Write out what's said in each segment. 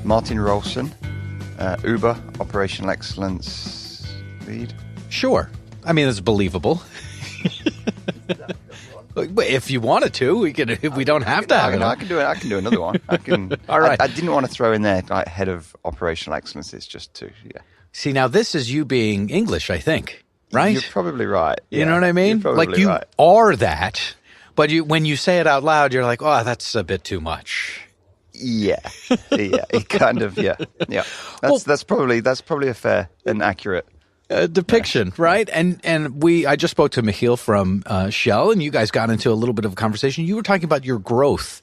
Martin Rowlson, Uber Operational Excellence Lead. Sure. I mean, it's believable. If you wanted to, we could. We don't have to have it. I can do it. I can do another one. I can. All right. I didn't want to throw in there like head of operational excellence. It's just too. Yeah. See, now this is you being English, I think. Right? You're probably right. You know what I mean? You're probably you right. are that, but when you say it out loud, you're like, oh, that's a bit too much. Yeah. It kind of. Yeah. That's probably a fair and accurate depiction, right? And I just spoke to Michiel from Shell, and you guys got into a little bit of a conversation. You were talking about your growth,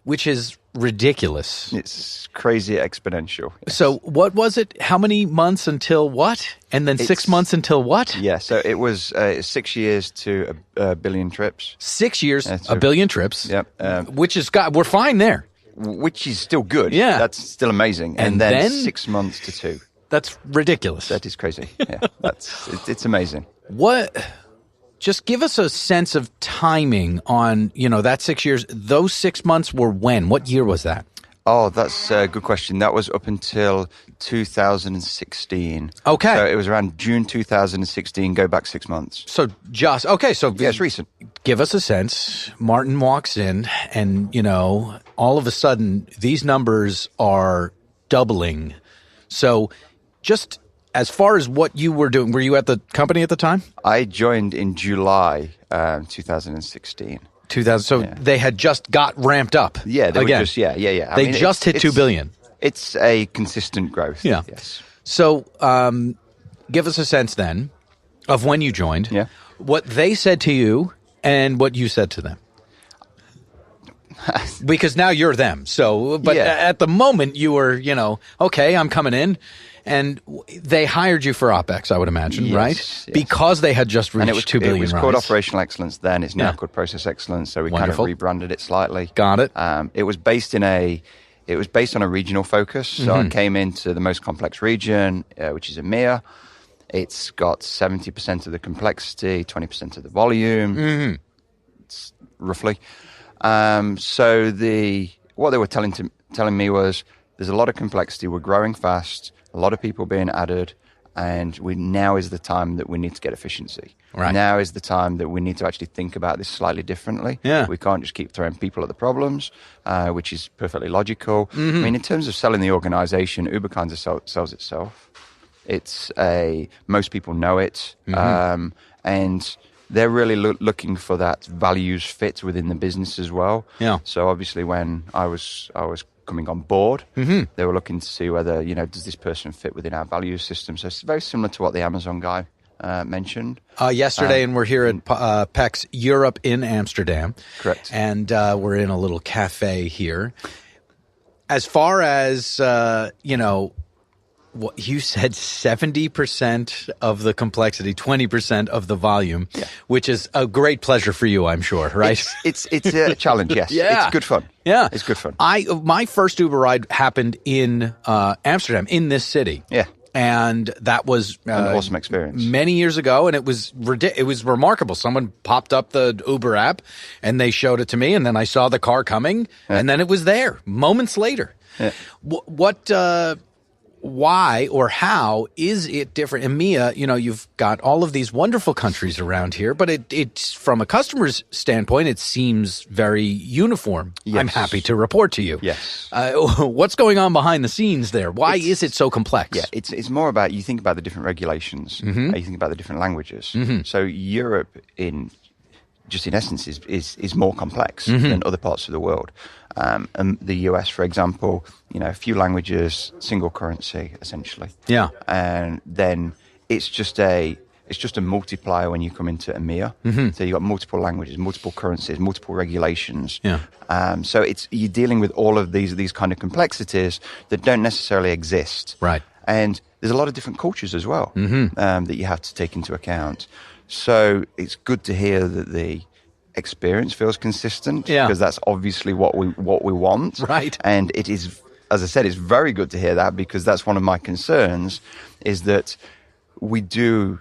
which is ridiculous. It's crazy exponential. Yes. So what was it? How many months until what? And then 6 months until what? Yeah, so it was 6 years to a billion trips. 6 years, a billion trips. Yep. Which is we're fine there. Which is still good. Yeah. That's still amazing. And then 6 months to 2. That's ridiculous. That is crazy. Yeah, it's amazing. Just give us a sense of timing on, that 6 years. Those 6 months were when? What year was that? Oh, that's a good question. That was up until 2016. Okay. So it was around June 2016, go back 6 months. So yeah, it's recent. Give us a sense. Martin walks in and, all of a sudden these numbers are doubling. So just as far as what you were doing, were you at the company at the time? I joined in July 2016. They had just got ramped up. Yeah, they were just, yeah. They just hit 2 billion. It's a consistent growth. Yeah. Yes. So give us a sense then of when you joined, what they said to you and what you said to them. Because now you're them. So, but at the moment you were, okay, I'm coming in. And they hired you for OpEx, I would imagine, right? Yes. Because they had just reached 2 billion. It was called Operational Excellence then. It's now called Process Excellence. So we kind of rebranded it slightly. Got it. It was based on a regional focus. So I came into the most complex region, which is EMEA. It's got 70% of the complexity, 20% of the volume, roughly. So what they were telling me was there's a lot of complexity. We're growing fast. A lot of people being added, and now is the time that we need to get efficiency. Right. Now is the time that we need to actually think about this slightly differently. Yeah. We can't just keep throwing people at the problems, which is perfectly logical. I mean, in terms of selling the organization, Uber kind of sells itself. Most people know it, and they're really looking for that values fit within the business as well. Yeah. So obviously, when I was coming on board, they were looking to see whether, does this person fit within our value system? So it's very similar to what the Amazon guy mentioned. Yesterday, and we're here at PEX Europe in Amsterdam. Correct. And we're in a little cafe here. As far as, what you said, 70% of the complexity, 20% of the volume, which is a great pleasure for you, I'm sure, right? It's a challenge, yes. Yeah. It's good fun. Yeah. It's good fun. My first Uber ride happened in Amsterdam, in this city. Yeah. And that was an awesome experience. Many years ago, and it was remarkable. Someone popped up the Uber app, and they showed it to me, and then I saw the car coming, and then it was there moments later. Yeah. Why or how is it different? EMEA, you've got all of these wonderful countries around here, but it's from a customer's standpoint, it seems very uniform. Yes. I'm happy to report to you. Yes. What's going on behind the scenes there? Why is it so complex? Yeah, it's more about, you think about the different regulations, you think about the different languages. So Europe, in essence, is more complex than other parts of the world. And the US, for example, a few languages, single currency, essentially. Yeah. And then it's just a multiplier when you come into EMEA. So you've got multiple languages, multiple currencies, multiple regulations. Yeah. So you're dealing with all of these kind of complexities that don't necessarily exist. Right. And there's a lot of different cultures as well that you have to take into account. So it's good to hear that the experience feels consistent, because that's obviously what we want. Right. And it is, as I said, it's very good to hear that, because that's one of my concerns, is that we do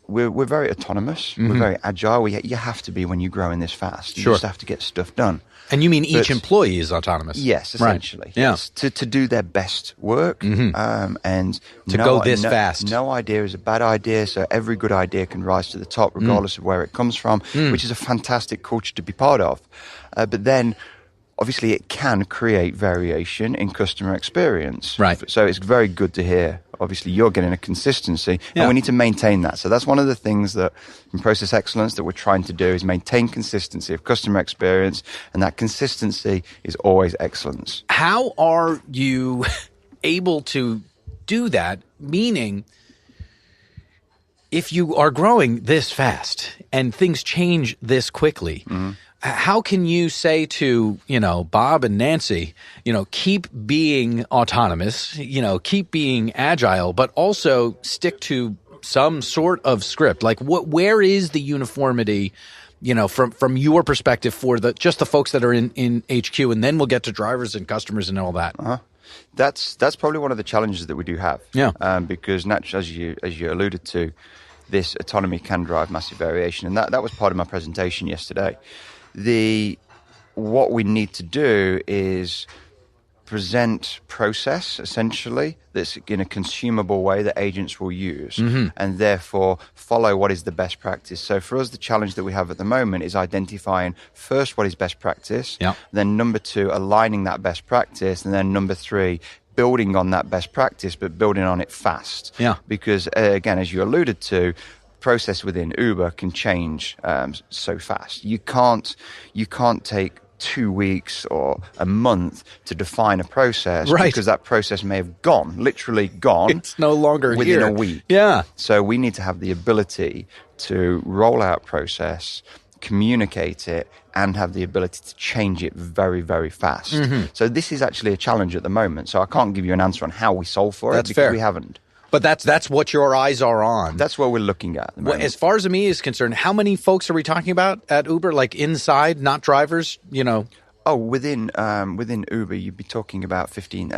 we're very autonomous. We're very agile. You have to be when you're growing this fast. You just have to get stuff done. And you mean each employee is autonomous? Yes, essentially. Right. Yeah. Yes, to do their best work and to go this fast. No idea is a bad idea, so every good idea can rise to the top regardless of where it comes from, which is a fantastic culture to be part of. But then, obviously, it can create variation in customer experience. Right. So it's very good to hear. Obviously, you're getting a consistency, and we need to maintain that. So that's one of the things that in process excellence that we're trying to do is maintain consistency of customer experience, and that consistency is always excellence. How are you able to do that? Meaning, if you are growing this fast and things change this quickly, how can you say to, Bob and Nancy, keep being autonomous, keep being agile, but also stick to some sort of script? Like where is the uniformity, from your perspective for just the folks that are in HQ, and then we'll get to drivers and customers and all that. That's probably one of the challenges that we do have. Yeah. Because naturally, as you alluded to, this autonomy can drive massive variation, and that was part of my presentation yesterday. What we need to do is present process, essentially, that's in a consumable way that agents will use, and therefore follow what is the best practice. So for us, the challenge that we have at the moment is identifying first what is best practice, then number 2, aligning that best practice, and then number 3, building on that best practice, but building on it fast. Yeah. Because, again, as you alluded to, process within Uber can change so fast. You can't take 2 weeks or a month to define a process, because that process may have literally gone. It's no longer within here. a week. Yeah. So we need to have the ability to roll out process, communicate it, and have the ability to change it very, very fast. So this is actually a challenge at the moment. So I can't give you an answer on how we solve for it because we haven't. But that's what your eyes are on. That's what we're looking at. Well, as far as me is concerned, how many folks are we talking about at Uber? Like inside, not drivers, Oh, within Uber, you'd be talking about 15,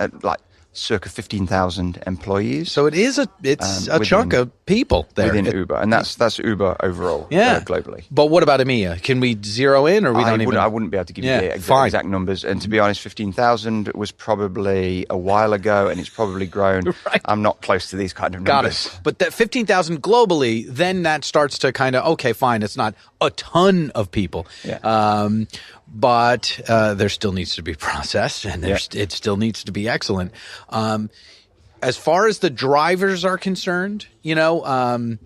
circa 15,000 employees. So it's a chunk of people there within Uber, and that's Uber overall, globally. But what about EMEA? Can we zero in, or I wouldn't be able to give you the exact numbers. And to be honest, 15,000 was probably a while ago, and it's probably grown. I'm not close to these kind of numbers. Got it. But that 15,000 globally, then that starts to kind of okay, fine. It's not a ton of people. Yeah. But there still needs to be process, and it still needs to be excellent. As far as the drivers are concerned, I've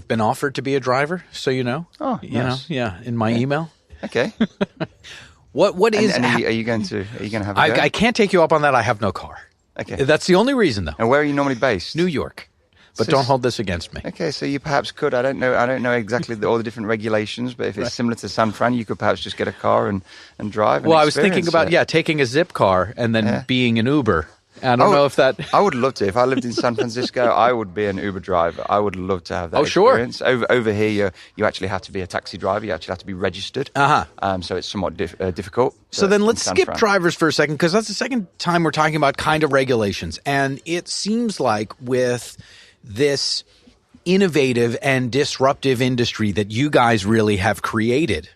been offered to be a driver, so Oh, nice. In my email. Okay. What is? And are you going to have a go? I can't take you up on that. I have no car. Okay. That's the only reason, though. And where are you normally based? New York. But don't hold this against me. Okay, so you perhaps could. I don't know exactly all the different regulations, but if it's similar to San Fran, you could perhaps just get a car and drive. And I was thinking about taking a zip car and then being an Uber. I don't know if that. I would love to. If I lived in San Francisco, I would be an Uber driver. I would love to have that experience. Sure. Over here, you actually have to be a taxi driver. You actually have to be registered. So it's somewhat difficult. So then let's skip drivers for a second, because that's the second time we're talking about kind of regulations. And it seems like with this innovative and disruptive industry that you guys really have created,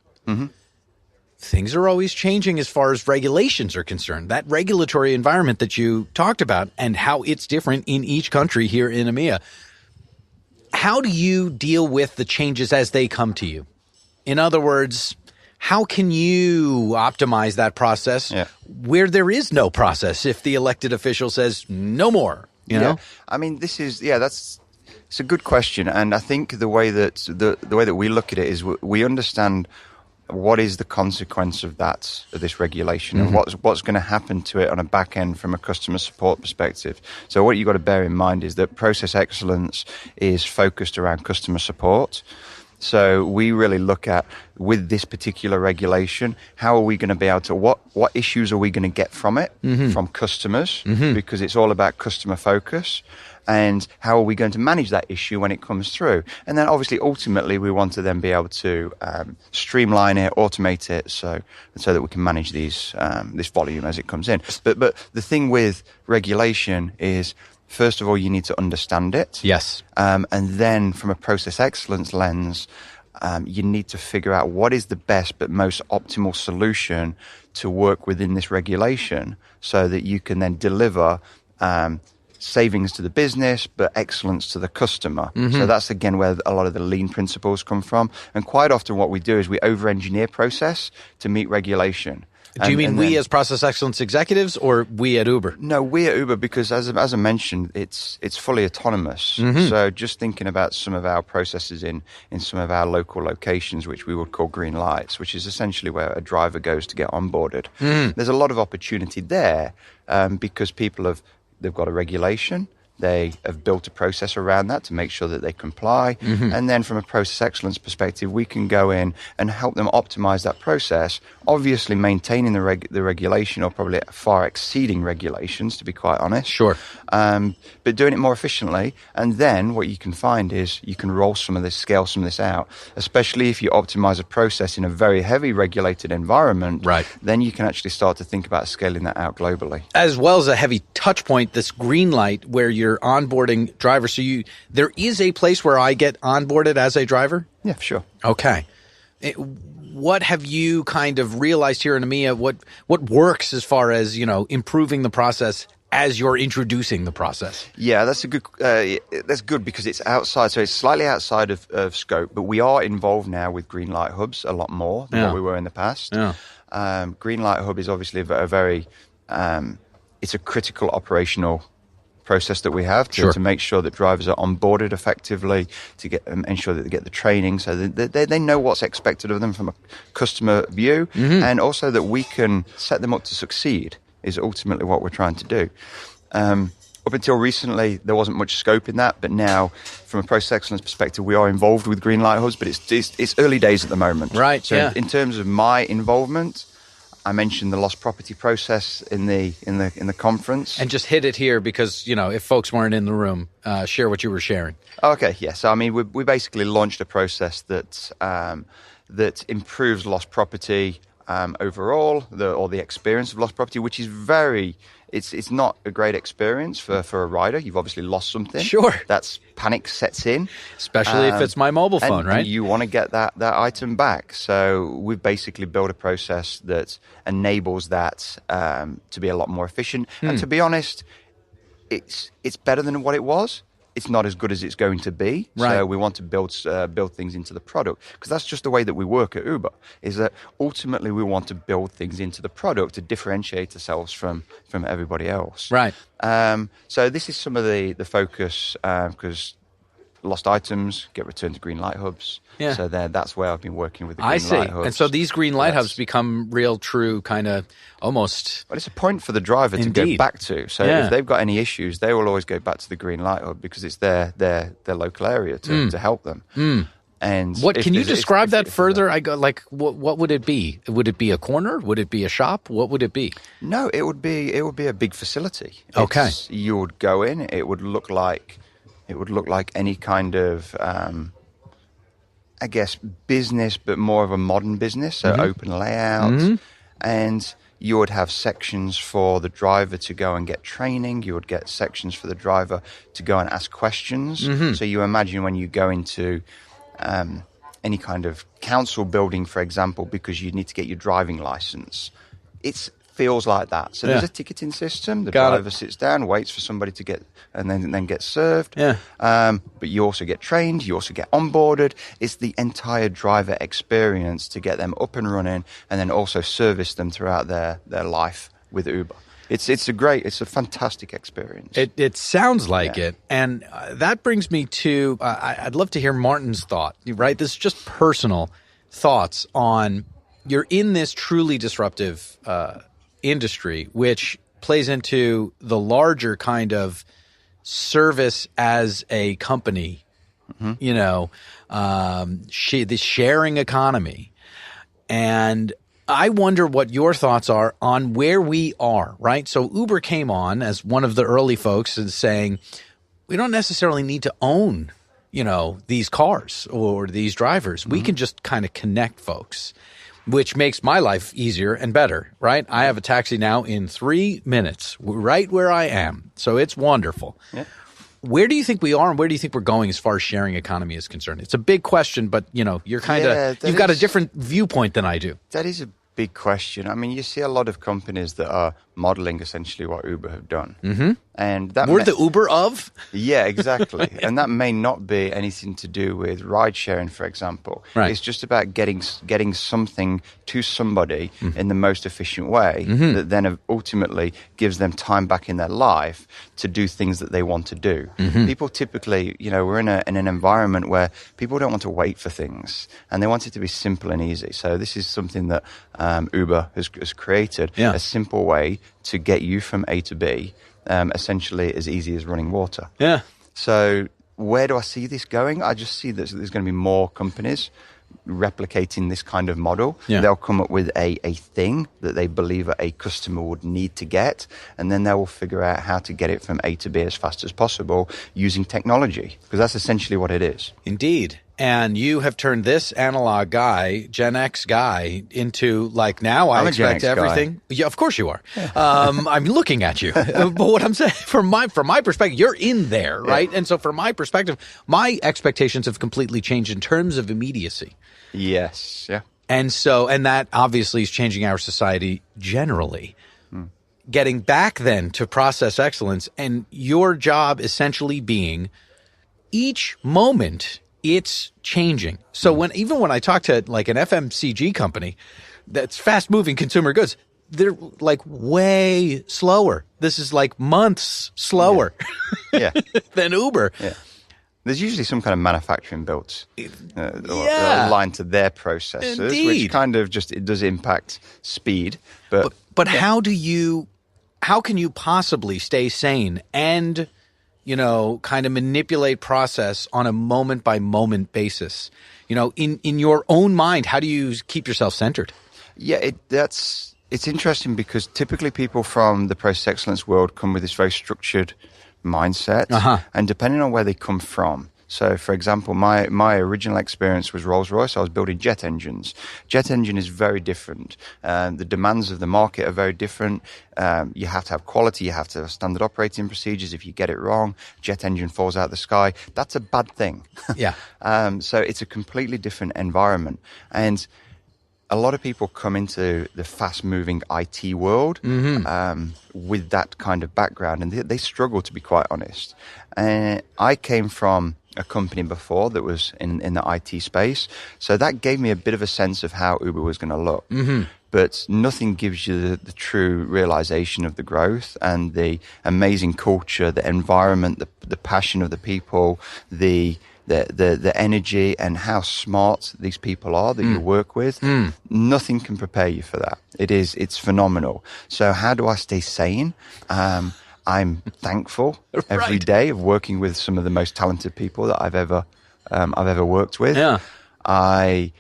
things are always changing as far as regulations are concerned. That regulatory environment that you talked about and how it's different in each country here in EMEA. How do you deal with the changes as they come to you? In other words, how can you optimize that process where there is no process if the elected official says no more? You know? I mean, it's a good question, and I think the way that we look at it is we understand what is the consequence of this regulation, and what's going to happen to it on a back end from a customer support perspective. So what you've got to bear in mind is that process excellence is focused around customer support. So we really look at, with this particular regulation, how are we going to be able to, what issues are we going to get from it, from customers, because it's all about customer focus, and how are we going to manage that issue when it comes through. And then obviously, ultimately, we want to then be able to streamline it, automate it, so that we can manage this volume as it comes in. But the thing with regulation is, first of all, you need to understand it. Yes. And then from a process excellence lens, you need to figure out what is the best but most optimal solution to work within this regulation so that you can then deliver savings to the business, but excellence to the customer. So that's, again, where a lot of the lean principles come from. And quite often what we do is we over-engineer process to meet regulation. Do you mean we as process excellence executives or we at Uber? No, we at Uber, because as I mentioned, it's fully autonomous. So just thinking about some of our processes in some of our local locations, which we would call green lights, which is essentially where a driver goes to get onboarded. There's a lot of opportunity there because they've got a regulation. They have built a process around that to make sure that they comply. And then from a process excellence perspective, we can go in and help them optimize that process, obviously maintaining the regulation or probably far exceeding regulations, to be quite honest. Sure. But doing it more efficiently. And then what you can find is you can scale some of this out, especially if you optimize a process in a very heavy regulated environment. Right. Then you can actually start to think about scaling that out globally. As well as a heavy touch point, this green light where you're onboarding drivers. So there is a place where I get onboarded as a driver? Yeah, for sure. Okay. What have you kind of realized here in EMEA? What works as far as, improving the process as you're introducing the process? Yeah, that's good because it's outside. So it's slightly outside of scope, but we are involved now with green light hubs a lot more than what we were in the past. Yeah. Green light hub is obviously a very, it's a critical operational process that we have to make sure that drivers are onboarded effectively, to ensure that they get the training so that they know what's expected of them from a customer view, and also that we can set them up to succeed is ultimately what we're trying to do. Up until recently, there wasn't much scope in that, but now, from a process excellence perspective, we are involved with green light hubs, but it's early days at the moment. Right. So in terms of my involvement, I mentioned the lost property process in the conference, and just hit it here because if folks weren't in the room, share what you were sharing. Okay, yes. Yeah, so, I mean, we basically launched a process that improves lost property overall, the experience of lost property, which is it's not a great experience for a rider. You've obviously lost something. Sure. That's panic sets in. Especially if it's my mobile phone, right? You want to get that item back. So we've basically built a process that enables that to be a lot more efficient. And to be honest, it's better than what it was. It's not as good as it's going to be. Right. So we want to build things into the product, because that's just the way that we work at Uber, is that ultimately we want to build things into the product to differentiate ourselves from everybody else. Right. So this is some of the focus, because lost items get returned to green light hubs. Yeah. So that's where I've been working with the green light hubs. And so these green light hubs become real, true, kind of almost. Well, it's a point for the driver to go back to. So if they've got any issues, they will always go back to the green light hub because it's their local area to help them. And can you describe that further? What would it be? Would it be a corner? Would it be a shop? What would it be? No, it would be a big facility. Okay. You would go in. It would look like any kind of, I guess, business, but more of a modern business, so open layout. And you would have sections for the driver to go and get training. You would get sections for the driver to go and ask questions. So you imagine when you go into any kind of council building, for example, because you need to get your driving license. It feels like that. So there's a ticketing system. The driver sits down, waits for somebody to get, and then gets served. Yeah. But you also get trained. You also get onboarded. It's the entire driver experience to get them up and running, and then also service them throughout their life with Uber. It's a fantastic experience. It sounds like it. And that brings me to, I'd love to hear Martin's thought, right? This is just personal thoughts on, you're in this truly disruptive industry, which plays into the larger kind of service as a company, the sharing economy. And I wonder what your thoughts are on where we are, right? So Uber came on as one of the early folks and saying, we don't necessarily need to own, these cars or these drivers. We can just kind of connect folks. which makes my life easier and better, right? I have a taxi now in 3 minutes, right where I am. So it's wonderful. Yeah. Where do you think we are and where do you think we're going as far as sharing economy is concerned? It's a big question, but you're kind of, you've got a different viewpoint than I do. That is a big question. I mean, you see a lot of companies that are modeling essentially what Uber have done. Mm-hmm. And that we're the Uber of? Yeah, exactly. And that may not be anything to do with ride sharing, for example. Right. It's just about getting something to somebody in the most efficient way that then ultimately gives them time back in their life to do things that they want to do. People typically, we're in an environment where people don't want to wait for things and they want it to be simple and easy. So this is something that Uber has created, a simple way to get you from A to B, essentially as easy as running water. Yeah. So where do I see this going? I just see that there's going to be more companies replicating this kind of model. Yeah. They'll come up with a thing that they believe a customer would need to get, and then they will figure out how to get it from A to B as fast as possible using technology, because that's essentially what it is. Indeed. And you have turned this analog guy, Gen X guy, into now I expect everything. Guy. Yeah, of course you are. Yeah. I'm looking at you. But what I'm saying, from my perspective, you're in there, right? And so from my perspective, my expectations have completely changed in terms of immediacy. Yes. Yeah. And that obviously is changing our society generally. Getting back then to process excellence, and your job essentially being each moment it's changing. So even when I talk to an FMCG company that's fast moving consumer goods, they're way slower. This is months slower than Uber. Yeah. There's usually some kind of manufacturing built aligned to their processes, which kind of it does impact speed. But how can you possibly stay sane and kind of manipulate process on a moment by moment basis? In your own mind, how do you keep yourself centered? Yeah, it's interesting because typically people from the process excellence world come with this very structured mindset, and depending on where they come from. So, for example, my original experience was Rolls-Royce. I was building jet engines. Jet engine is very different. The demands of the market are very different. You have to have quality. You have to have standard operating procedures. If you get it wrong, jet engine falls out of the sky. That's a bad thing. Yeah. So it's a completely different environment. And a lot of people come into the fast-moving IT world with that kind of background, and they struggle, to be quite honest. I came from a company before that was in the IT space, so that gave me a bit of a sense of how Uber was going to look. But nothing gives you the true realization of the growth and the amazing culture, the environment, the passion of the people, the energy, and how smart these people are that you work with. Nothing can prepare you for that. It's phenomenal. So how do I stay sane? I'm thankful every day of working with some of the most talented people that I've ever worked with. Yeah. I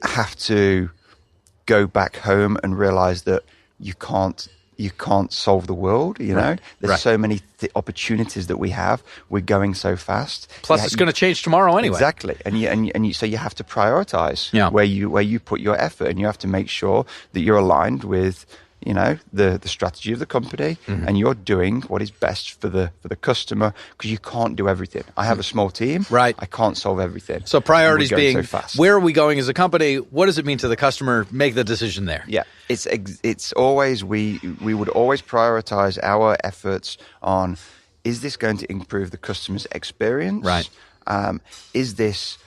have to go back home and realize that you can't solve the world, know? There's so many opportunities that we have. We're going so fast. Plus, it's going to change tomorrow anyway. Exactly. So you have to prioritize where you put your effort, and you have to make sure that you're aligned with the strategy of the company, and you're doing what is best for the customer, because you can't do everything. I have a small team. Right. I can't solve everything. So priorities being, so where are we going as a company? What does it mean to the customer? Make the decision there. Yeah. It's always, we would always prioritize our efforts on, is this going to improve the customer's experience? Right. Is this...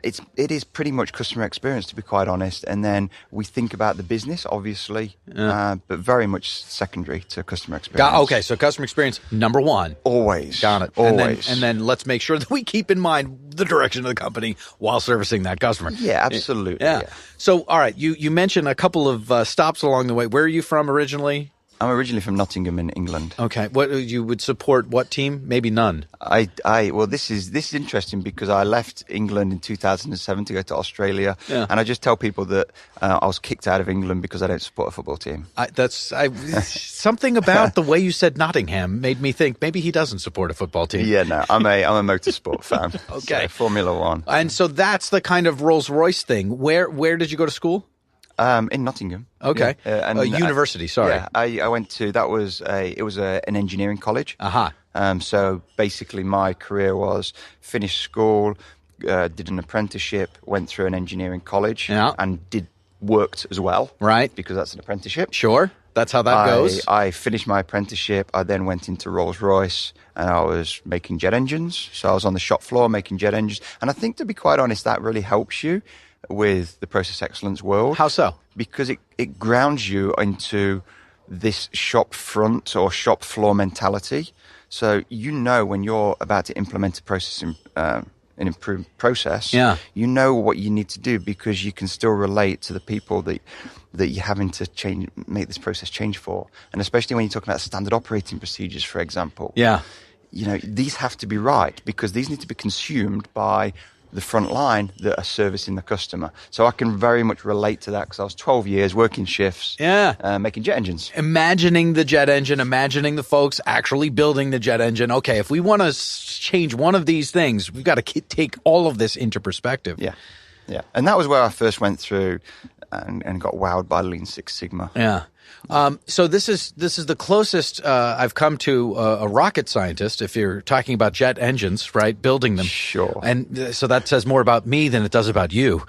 it is pretty much customer experience, to be quite honest, and then we think about the business, obviously, but very much secondary to customer experience. Okay, so customer experience number one. Always. Got it. Always. And then let's make sure that we keep in mind the direction of the company while servicing that customer. Yeah, absolutely. Yeah. So, all right, you mentioned a couple of stops along the way. Where are you from originally? I'm originally from Nottingham in England. Okay. What you would support? What team? Maybe none. Well, this is interesting because I left England in 2007 to go to Australia, and I just tell people that I was kicked out of England because I don't support a football team. Something about the way you said Nottingham made me think maybe he doesn't support a football team. Yeah, no, I'm a motorsport fan. Okay, so Formula One, and so that's the kind of Rolls-Royce thing. Where did you go to school? In Nottingham. Okay. Yeah. University, sorry. Yeah, I went to, an engineering college. So basically my career was finished school, did an apprenticeship, went through an engineering college, and worked as well. Right. Because that's an apprenticeship. Sure. That's how that goes. I finished my apprenticeship. I then went into Rolls-Royce and I was making jet engines. So I was on the shop floor making jet engines. And I think, to be quite honest, that really helps you with the process excellence world. How so? Because it grounds you into this shop front or shop floor mentality. So when you're about to implement a process, an improved process, you know what you need to do because you can still relate to the people that you're having to make this process change for. And especially when you're talking about standard operating procedures, for example. Yeah. These have to be right because these need to be consumed by the front line that are servicing the customer. So I can very much relate to that because I was 12 years working shifts, making jet engines. Imagining the jet engine, imagining the folks actually building the jet engine. Okay, if we want to change one of these things, we've got to take all of this into perspective. Yeah. And that was where I first went through and got wowed by Lean Six Sigma. Yeah. So this is the closest I've come to a rocket scientist. If you're talking about jet engines, right, building them, sure. And so that says more about me than it does about you.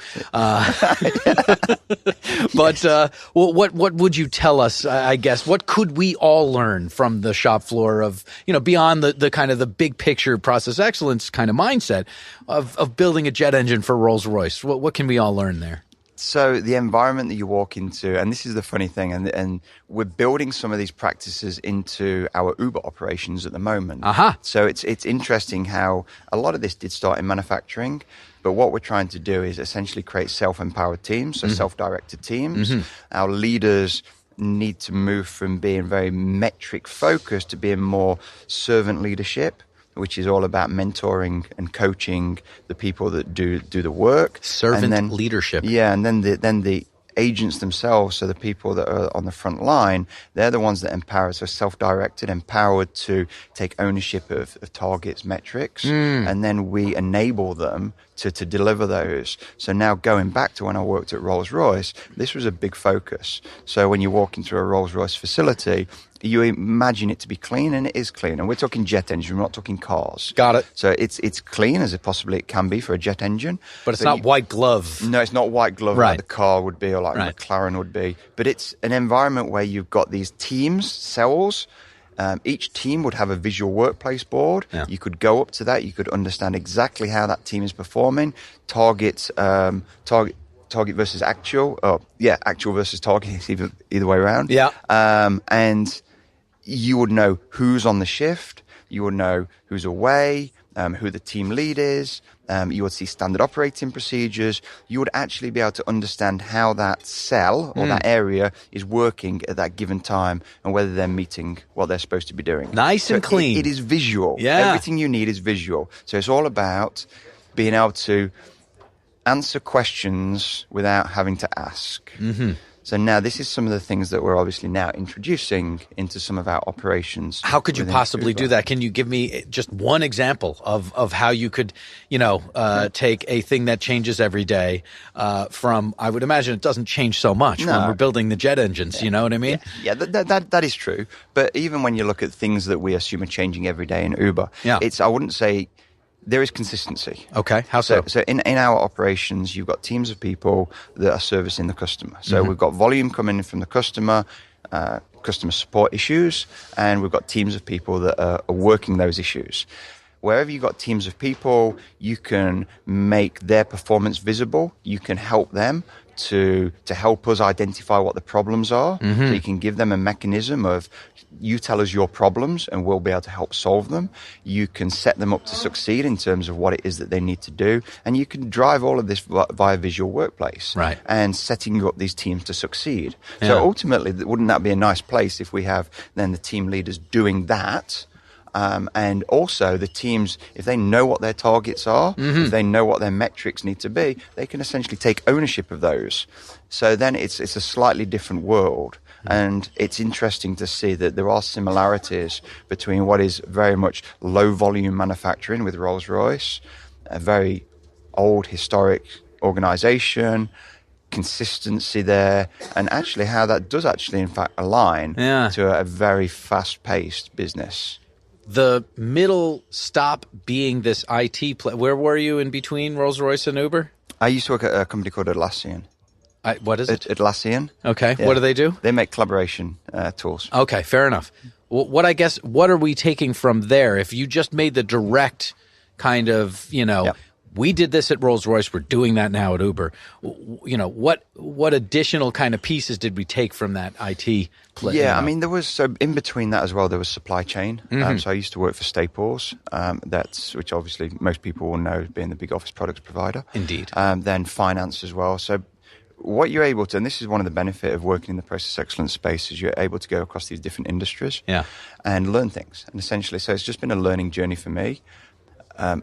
But what would you tell us? I guess what could we all learn from the shop floor of beyond the kind of the big picture process excellence kind of mindset of building a jet engine for Rolls-Royce? What can we all learn there? So the environment that you walk into, and this is the funny thing, and we're building some of these practices into our Uber operations at the moment. So it's interesting how a lot of this did start in manufacturing, but what we're trying to do is essentially create self-empowered teams, so self-directed teams. Our leaders need to move from being very metric focused to being more servant leadership, which is all about mentoring and coaching the people that do the work. Servant leadership. Yeah, and then the agents themselves, so the people that are on the front line, they're the ones that empower. So self-directed, empowered to take ownership of targets, metrics, and then we enable them to deliver those. So now going back to when I worked at Rolls-Royce, this was a big focus. So when you walk into a Rolls-Royce facility, you imagine it to be clean, and it is clean. And we're talking jet engine, we're not talking cars. Got it. So it's clean as it possibly can be for a jet engine. But it's not white glove. No, it's not white glove like the car would be or like McLaren would be. But it's an environment where you've got these teams, cells. Each team would have a visual workplace board. Yeah. You could go up to that. You could understand exactly how that team is performing. Target versus actual. Actual versus target. It's either way around. Yeah. And you would know who's on the shift. You would know who's away, who the team lead is. You would see standard operating procedures. You would actually be able to understand how that cell or that area is working at that given time and whether they're meeting what they're supposed to be doing. Nice and clean. It is visual. Yeah. Everything you need is visual. So it's all about being able to answer questions without having to ask. So now this is some of the things that we're obviously now introducing into some of our operations. How could you possibly do that? Can you give me just one example of how you could, take a thing that changes every day from, I would imagine it doesn't change so much when we're building the jet engines, you know what I mean? Yeah, that is true. But even when you look at things that we assume are changing every day in Uber, I wouldn't say there is consistency. Okay, how so? So in our operations, you've got teams of people that are servicing the customer. So we've got volume coming in from the customer, customer support issues, and we've got teams of people that are working those issues. Wherever you've got teams of people, you can make their performance visible. You can help them to help us identify what the problems are. So you can give them a mechanism of, you tell us your problems and we'll be able to help solve them. You can set them up to succeed in terms of what it is that they need to do. And you can drive all of this via visual workplace, right, and setting up these teams to succeed. Yeah. So ultimately, wouldn't that be a nice place if we have then the team leaders doing that? And also the teams, if they know what their targets are, if they know what their metrics need to be, they can essentially take ownership of those. So then it's a slightly different world. And it's interesting to see that there are similarities between what is very much low volume manufacturing with Rolls-Royce, a very old historic organization, consistency there, and actually how that does actually in fact align to a very fast-paced business. The middle stop being this IT where were you in between Rolls-Royce and Uber? I used to work at a company called Atlassian. What is it? Atlassian. Okay. Yeah. What do they do? They make collaboration tools. Okay, fair enough. What are we taking from there? If you just made the direct kind of, we did this at Rolls-Royce, we're doing that now at Uber. What additional kind of pieces did we take from that IT play? Yeah, I mean, there was, so in between that as well, there was supply chain. So I used to work for Staples, which obviously most people will know being the big office products provider. Indeed. Then finance as well. So what you're able to, and this is one of the benefits of working in the process excellence space, is you're able to go across these different industries and learn things. And essentially, so it's just been a learning journey for me.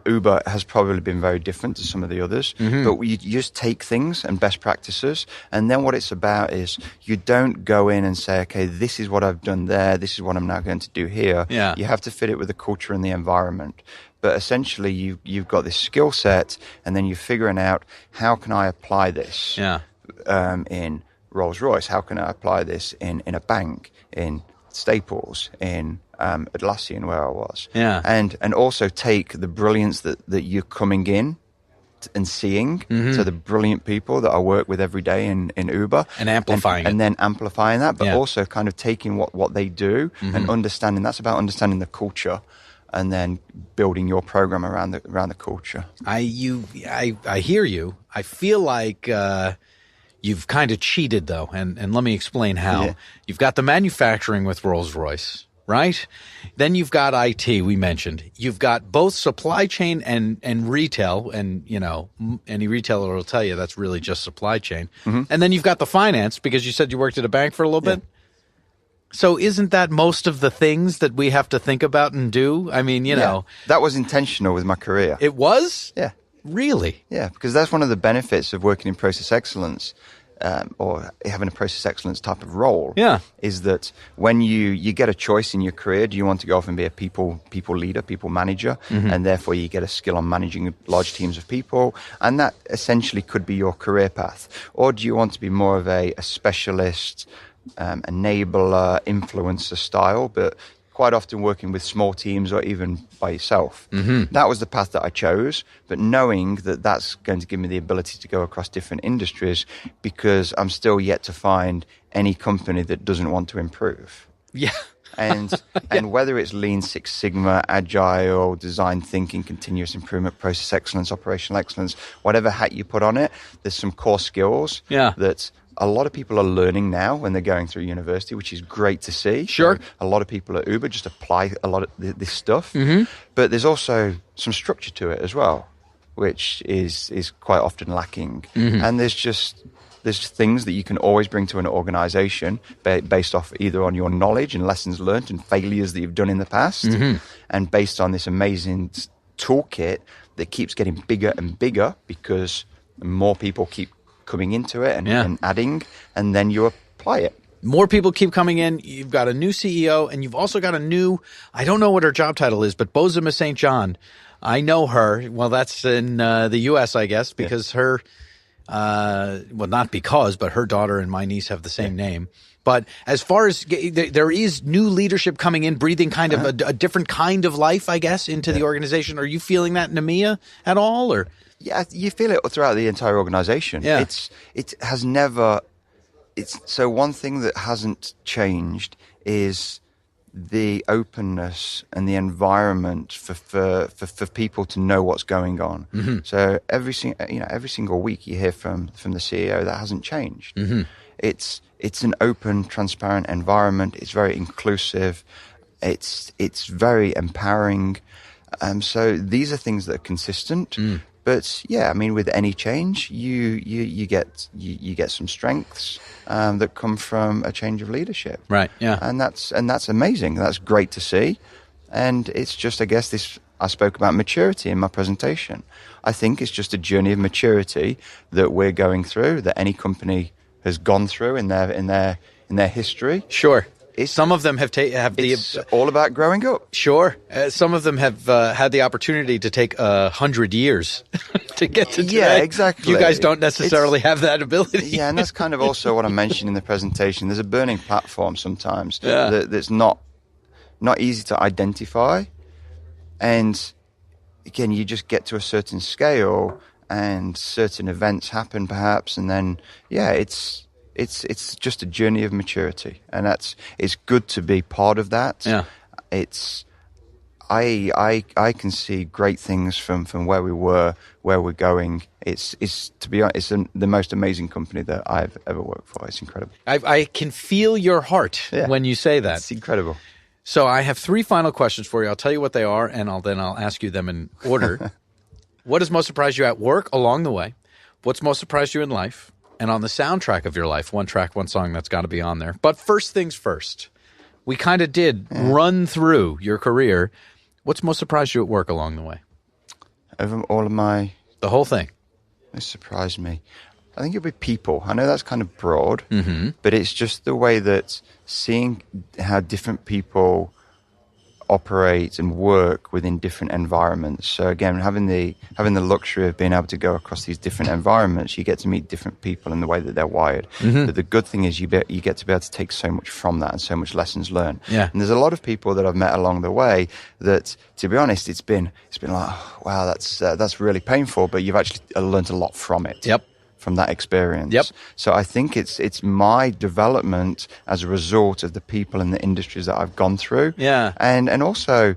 Uber has probably been very different to some of the others, but you just take things and best practices, and then what it's about is you don't go in and say, okay, this is what I've done there, this is what I'm now going to do here. Yeah. You have to fit it with the culture and the environment. But essentially, you've got this skill set, and then you're figuring out, how can I apply this in Rolls-Royce? How can I apply this in a bank, in Staples, in Atlassian, where I was, and also take the brilliance that you're coming in and seeing, so the brilliant people that I work with every day in Uber, and amplifying and then amplifying that, but also kind of taking what they do and understanding. That's about understanding the culture, and then building your program around the culture. I hear you. I feel like you've kind of cheated, though, and let me explain how. Yeah. You've got the manufacturing with Rolls-Royce, right? Then you've got IT, we mentioned. You've got both supply chain and retail, and, any retailer will tell you that's really just supply chain. And then you've got the finance, because you said you worked at a bank for a little bit. So isn't that most of the things that we have to think about and do? I mean, That was intentional with my career. It was? Yeah. Really? Yeah, because that's one of the benefits of working in process excellence, or having a process excellence type of role. Yeah. Is that when you get a choice in your career, do you want to go off and be a people leader, people manager, and therefore you get a skill on managing large teams of people, and that essentially could be your career path, or do you want to be more of a specialist, enabler, influencer style, but quite often working with small teams or even by yourself. That was the path that I chose, but knowing that that's going to give me the ability to go across different industries, because I'm still yet to find any company that doesn't want to improve. Yeah. And whether it's Lean Six Sigma, Agile, design thinking, continuous improvement, process excellence, operational excellence, whatever hat you put on it, there's some core skills that a lot of people are learning now when they're going through university, which is great to see. Sure. So a lot of people at Uber just apply a lot of this stuff. But there's also some structure to it as well, which is quite often lacking. And there's things that you can always bring to an organization based off either on your knowledge and lessons learned and failures that you've done in the past, and based on this amazing toolkit that keeps getting bigger and bigger because more people keep coming into it and adding, and then you apply it. More people keep coming in. You've got a new CEO, and you've also got a new, I don't know what her job title is, but Bozema St. John. I know her. Well, that's in the U.S., I guess, because her, not because, but her daughter and my niece have the same name. But as far as there is new leadership coming in, breathing kind of a different kind of life, I guess, into the organization. Are you feeling that in EMEA at all, or? Yeah, you feel it throughout the entire organization. Yeah. It has never. So one thing that hasn't changed is the openness and the environment for people to know what's going on. Mm-hmm. So every single week you hear from the CEO that hasn't changed. Mm-hmm. It's an open, transparent environment. It's very inclusive. It's very empowering. So these are things that are consistent. Mm. But yeah, I mean, with any change, you get some strengths that come from a change of leadership. Right. Yeah. And that's amazing. That's great to see. And it's just, I guess, I spoke about maturity in my presentation. I think it's just a journey of maturity that we're going through, that any company has gone through in their history. Sure. Some of them have It's all about growing up. Sure. Some of them have had the opportunity to take 100 years to get to today. Yeah, exactly. You guys don't necessarily have that ability. Yeah, and that's kind of also what I mentioned in the presentation. There's a burning platform sometimes that's not easy to identify. And again, you just get to a certain scale and certain events happen perhaps, and then, yeah, it's just a journey of maturity, and it's good to be part of that. Yeah, I can see great things from where we were, where we're going. It's to be honest, it's the most amazing company that I've ever worked for. It's incredible. I can feel your heart when you say that. It's incredible. So I have 3 final questions for you. I'll tell you what they are, and I'll ask you them in order. What has most surprised you at work along the way? What's most surprised you in life? And on the soundtrack of your life, one track, one song that's got to be on there. But first things first, we kind of did run through your career. What's most surprised you at work along the way? Over all of the whole thing. It surprised me. I think it'll be people. I know that's kind of broad, but it's just the way that seeing how different people operate and work within different environments. So again, having the luxury of being able to go across these different environments, you get to meet different people in the way that they're wired. But the good thing is you get to be able to take so much from that and so much lessons learned. Yeah. And there's a lot of people that I've met along the way that, to be honest, it's been like, oh, wow, that's really painful, but you've actually learned a lot from it. Yep. From that experience. Yep. So I think it's my development as a result of the people and the industries that I've gone through. Yeah. And also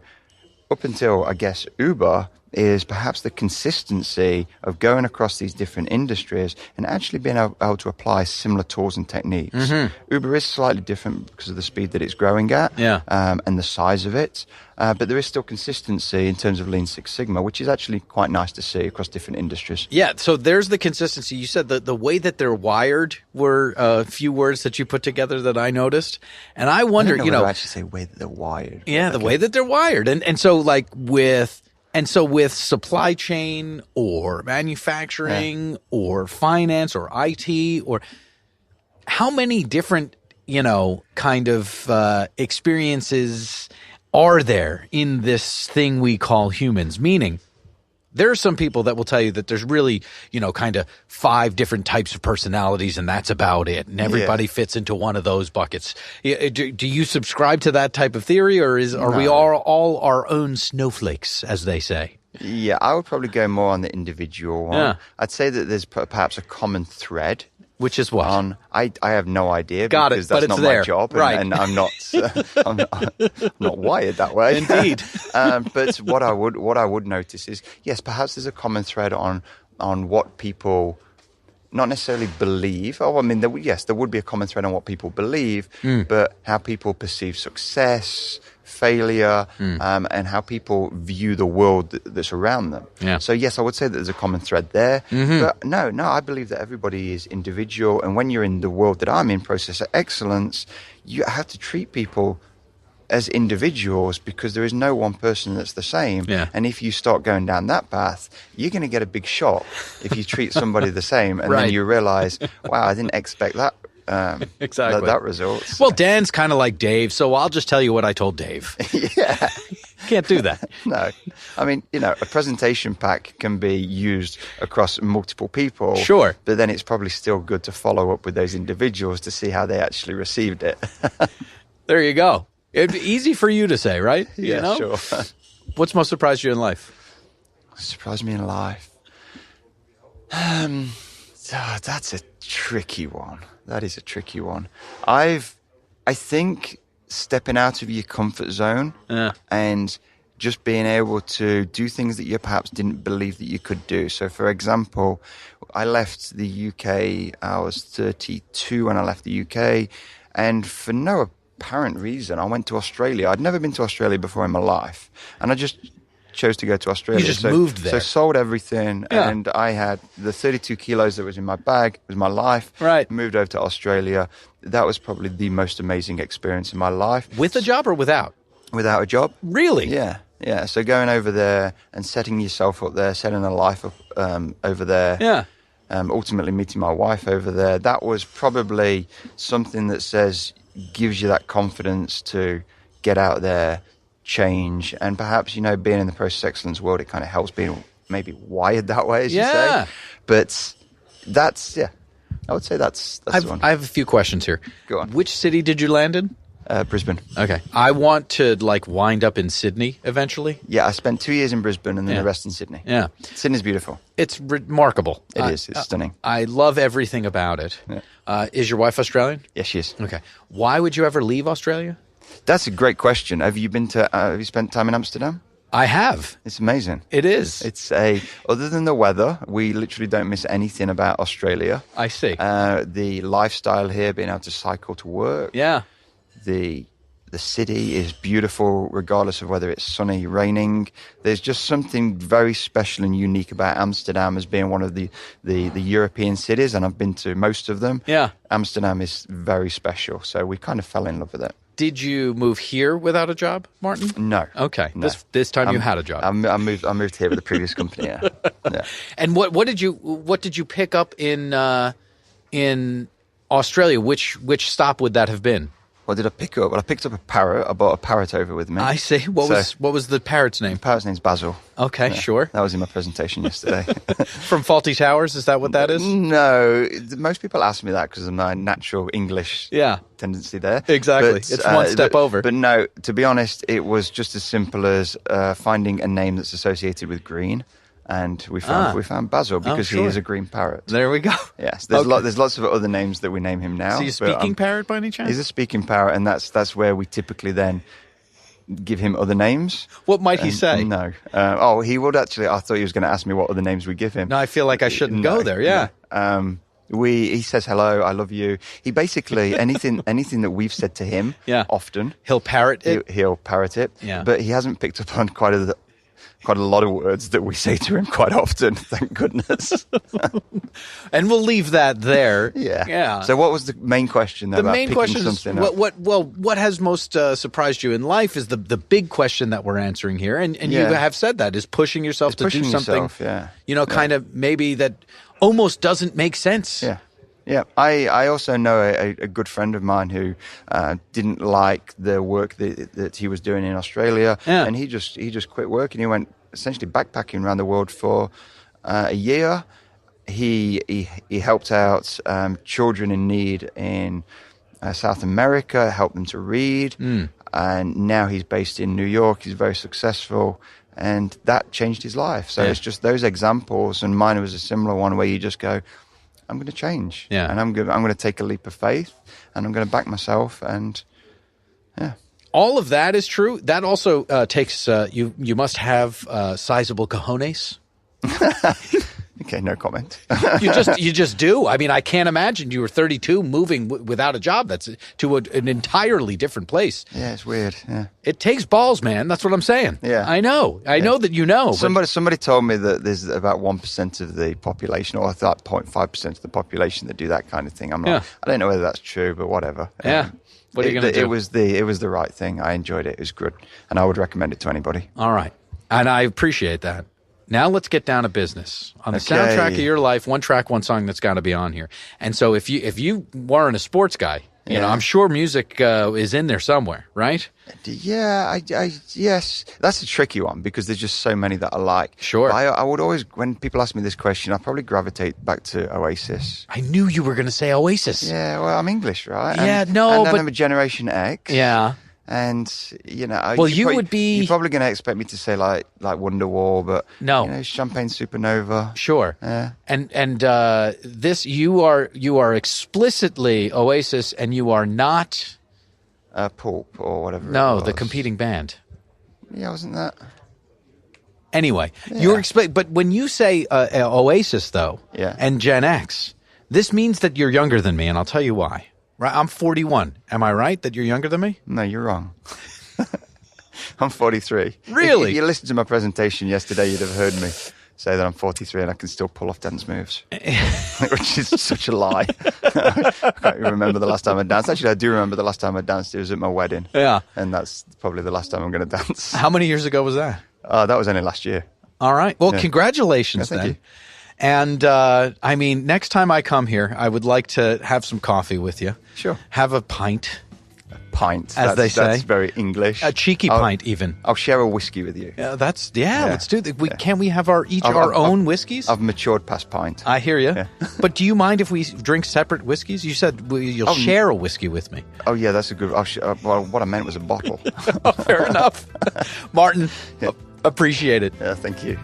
up until, I guess, Uber is perhaps the consistency of going across these different industries and actually being able to apply similar tools and techniques. Uber is slightly different because of the speed that it's growing at and the size of it. But there is still consistency in terms of Lean Six Sigma, which is actually quite nice to see across different industries. Yeah, so there's the consistency. You said that the way that they're wired were a few words that you put together that I noticed. And I wonder, I don't actually say way that they're wired. Yeah, the way that they're wired. And so like with supply chain or manufacturing or finance or IT, or how many different, kind of experiences are there in this thing we call humans? Meaning, there are some people that will tell you that there's really, kind of 5 different types of personalities, and that's about it. And everybody fits into one of those buckets. Do you subscribe to that type of theory, or are we all our own snowflakes, as they say? Yeah, I would probably go more on the individual one. Yeah. I'd say that there's perhaps a common thread. Which is what? I have no idea but because that's it's not there. my job, and I'm not I'm not wired that way. Indeed. But what I would notice is, yes, perhaps there's a common thread on what people not necessarily believe. Oh, I mean, there would be a common thread on what people believe, but how people perceive success, failure, and how people view the world that's around them. Yeah. So yes, I would say that there's a common thread there. But no, I believe that everybody is individual, and when you're in the world that I'm in, process of excellence, you have to treat people as individuals because there is no one person that's the same. Yeah. And if you start going down that path, you're going to get a big shock if you treat somebody the same, and then you realize, wow, I didn't expect that. Exactly. That result. Well, Dan's kind of like Dave, so I'll just tell you what I told Dave. Yeah. Can't do that. No. I mean, a presentation pack can be used across multiple people. Sure. But then it's probably still good to follow up with those individuals to see how they actually received it. There you go. It'd be easy for you to say, right? Yeah, sure. What's most surprised you in life? Surprised me in life? That's a tricky one. That is a tricky one. I think stepping out of your comfort zone and just being able to do things that you perhaps didn't believe that you could do. So, for example, I left the UK, I was 32 when I left the UK, and for no apparent reason, I went to Australia. I'd never been to Australia before in my life, and I just chose to go to Australia. You just moved there. So sold everything, and I had the 32 kilos that was in my bag. It was my life. Right. Moved over to Australia. That was probably the most amazing experience in my life. With a job or without? Without a job. Really? Yeah. Yeah. So going over there and setting yourself up there, setting a life up over there. Yeah. Ultimately meeting my wife over there. That was probably something that gives you that confidence to get out there, change, and perhaps, being in the process excellence world, it kind of helps being maybe wired that way, as you say. But that's, I would say that's the one. I have a few questions here. Go on. Which city did you land in? Brisbane. Okay. I want to wind up in Sydney eventually. Yeah, I spent 2 years in Brisbane and then the rest in Sydney. Yeah. Sydney's beautiful. It's remarkable. It is. It's stunning. I love everything about it. Yeah. Is your wife Australian? Yes, she is. Okay. Why would you ever leave Australia? That's a great question. Have you spent time in Amsterdam? I have. It's amazing. It is. Other than the weather, we literally don't miss anything about Australia. I see. The lifestyle here, being able to cycle to work. Yeah. The city is beautiful, regardless of whether it's sunny, raining. There's just something very special and unique about Amsterdam as being one of the European cities, and I've been to most of them. Yeah. Amsterdam is very special, so we kind of fell in love with it. Did you move here without a job, Martin? No. Okay. No. This time you had a job. I moved here with the previous company. Yeah. Yeah. And what did you pick up in Australia? Which stop would that have been? What did I pick up? Well, I picked up a parrot. I brought a parrot over with me. I see. What was the parrot's name? The parrot's name's Basil. Okay, Yeah, sure. That was in my presentation yesterday. From Faulty Towers, is that what that is? No. Most people ask me that because of my natural English tendency there. Exactly. It's one step over. But no, to be honest, it was just as simple as finding a name that's associated with green. And we found Basil because he is a green parrot. There we go. Yes, there's lots of other names that we name him now. Is he a speaking parrot by any chance? He's a speaking parrot, and that's where we typically then give him other names. What might he say? No. He would actually. I thought he was going to ask me what other names we give him. No, I feel like I shouldn't go there. Yeah. No. He says hello, I love you. He basically anything that we've said to him. Often he'll parrot it. He'll parrot it. Yeah. But he hasn't picked up on quite a lot of words that we say to him quite often, thank goodness. And we'll leave that there. Yeah. So what was the main question there? The main question is, what has most surprised you in life is the big question that we're answering here. And you have said that, is pushing yourself to do something, kind of maybe that almost doesn't make sense. Yeah. Yeah, I also know a good friend of mine who didn't like the work that he was doing in Australia, and he just quit work and he went essentially backpacking around the world for a year. He helped out children in need in South America, helped them to read, and now he's based in New York. He's very successful, and that changed his life. So it's just those examples, and mine was a similar one where you just go, I'm going to change, and I'm going to take a leap of faith, and I'm going to back myself, and all of that is true. That also takes you must have sizable cojones. Okay, no comment. You just do. I mean, I can't imagine you were 32 moving without a job. That's to an entirely different place. Yeah, it's weird. Yeah, it takes balls, man. That's what I'm saying. Yeah, I know. I know that you know. Somebody told me that there's about 1% of the population, or I thought 0.5% of the population that do that kind of thing. I'm like, I don't know whether that's true, but whatever. Yeah. What are you going to do? It was the right thing. I enjoyed it. It was good, and I would recommend it to anybody. All right, and I appreciate that. Now let's get down to business. On the soundtrack of your life, one track, one song that's got to be on here. And so if you weren't a sports guy, you know, I'm sure music is in there somewhere, right? Yeah, yes. That's a tricky one because there's just so many that I like. Sure. But I would always, when people ask me this question, I probably gravitate back to Oasis. I knew you were going to say Oasis. Yeah, well, I'm English, right? Yeah, and then but I'm a Generation X. Yeah. And, you know... Well, you're probably going to expect me to say, like Wonderwall, but... No. You know, Champagne Supernova. Sure. Yeah. And this, you are explicitly Oasis, and you are not Pulp or whatever. No, it was. the competing band. Yeah, wasn't that? Anyway, you were but when you say Oasis, though, and Gen X, this means that you're younger than me, and I'll tell you why. Right? I'm 41. Am I right that you're younger than me? No, you're wrong. I'm 43. Really? If you listened to my presentation yesterday, you'd have heard me say that I'm 43 and I can still pull off dance moves, which is such a lie. I can't even remember the last time I danced. Actually, I do remember the last time I danced. It was at my wedding. Yeah. And that's probably the last time I'm going to dance. How many years ago was that? That was only last year. All right. Well, congratulations thank then. you. And, I mean, next time I come here, I would like to have some coffee with you. Sure. Have a pint. Pint, as they say. That's very English. A cheeky pint, even. I'll share a whiskey with you. Let's do that. Can we have our own whiskeys? I've matured past pint. I hear you. Yeah. But do you mind if we drink separate whiskeys? You said you'll share a whiskey with me. Oh yeah, that's a good. Well, what I meant was a bottle. Fair enough, Martin. Appreciate it. Yeah, thank you.